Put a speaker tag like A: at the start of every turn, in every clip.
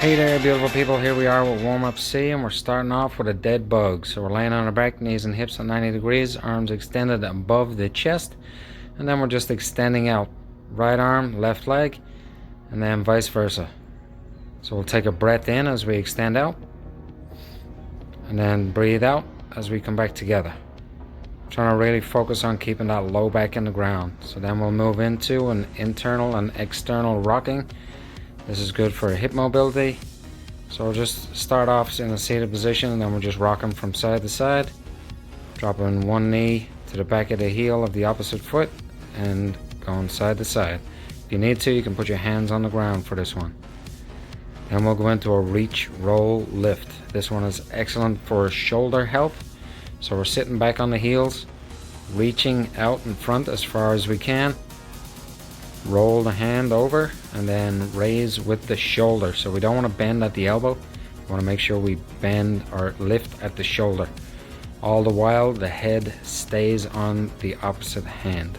A: Hey there, beautiful people. Here we are with warm-up C, and we're starting off with a dead bug. So we're laying on our back, knees and hips at 90 degrees, arms extended above the chest, and then we're just extending out. Right arm, left leg, and then vice versa. So we'll take a breath in as we extend out, and then breathe out as we come back together. Trying to really focus on keeping that low back in the ground. So then we'll move into an internal and external rocking. This is good for hip mobility. So we'll just start off in a seated position, and then we'll just rock them from side to side. Dropping one knee to the back of the heel of the opposite foot and going side to side. If you need to, you can put your hands on the ground for this one. Then we'll go into a reach, roll, lift. This one is excellent for shoulder health. So we're sitting back on the heels, reaching out in front as far as we can. Roll the hand over and then raise with the shoulder. So we don't want to bend at the elbow. We want to make sure we bend or lift at the shoulder. All the while the head stays on the opposite hand.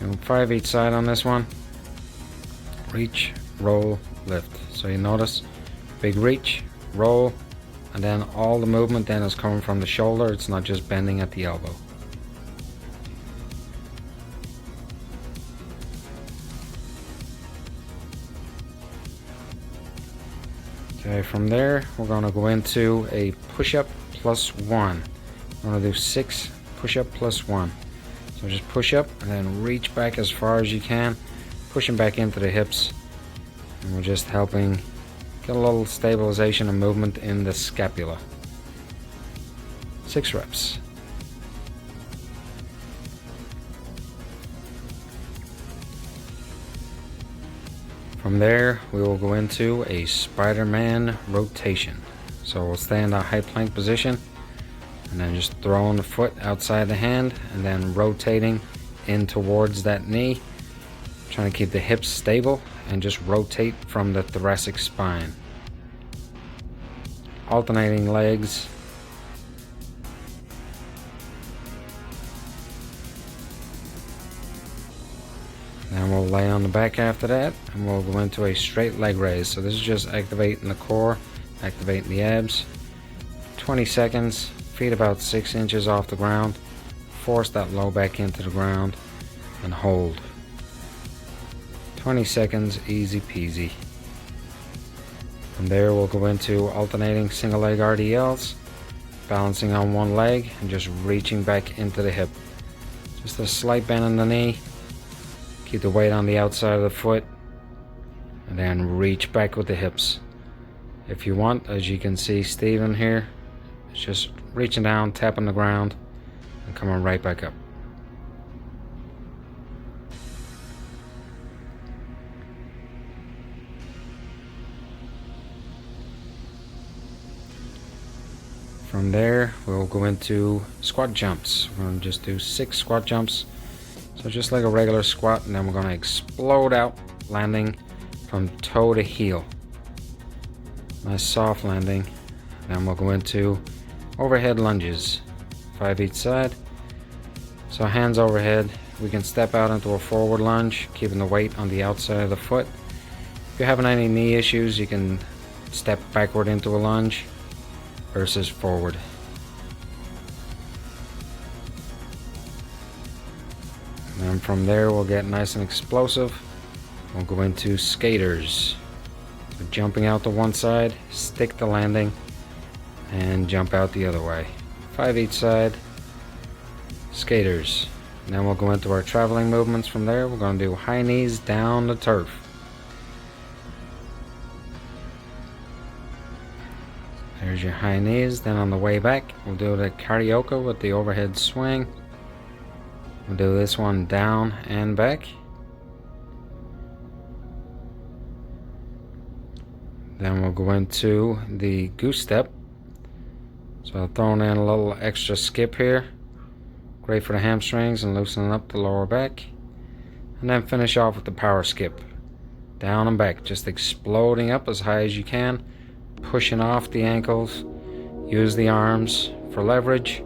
A: Doing 5 each side on this one. Reach, roll, lift. So you notice big reach, roll, and then all the movement then is coming from the shoulder. It's not just bending at the elbow. Okay, from there we're going to go into a push-up plus one. We're going to do 6 push-up plus one. So just push up and then reach back as far as you can, pushing back into the hips, and we're just helping get a little stabilization and movement in the scapula. 6 reps. From there, we will go into a Spider-Man rotation. So we'll stay in that high plank position, and then just throwing the foot outside the hand, and then rotating in towards that knee. Trying to keep the hips stable, and just rotate from the thoracic spine. Alternating legs. Then we'll lay on the back after that, and we'll go into a straight leg raise. So this is just activating the core, activating the abs. 20 seconds, feet about 6 inches off the ground. Force that low back into the ground and hold. 20 seconds, easy peasy. From there we'll go into alternating single leg RDLs, balancing on one leg and just reaching back into the hip. Just a slight bend in the knee. Keep the weight on the outside of the foot, and then reach back with the hips. If you want, as you can see Steven here, it's just reaching down, tapping the ground, and coming right back up. From there, we'll go into squat jumps. We're going to just do 6 squat jumps. So just like a regular squat, and then we're going to explode out, landing from toe to heel. Nice soft landing. Then we'll go into overhead lunges, 5 each side. So hands overhead. We can step out into a forward lunge, keeping the weight on the outside of the foot. If you're having any knee issues, you can step backward into a lunge versus forward. And from there we'll get nice and explosive. We'll go into skaters. So jumping out to one side, stick the landing, and jump out the other way. 5 each side. Skaters. And then we'll go into our traveling movements from there. We're going to do high knees down the turf. There's your high knees. Then on the way back, we'll do the karaoke with the overhead swing. We'll do this one down and back. Then we'll go into the goose step. So throwing in a little extra skip here. Great for the hamstrings and loosening up the lower back. And then finish off with the power skip. Down and back, just exploding up as high as you can. Pushing off the ankles. Use the arms for leverage.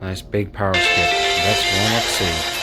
A: Nice big power skip. That's warm-up C.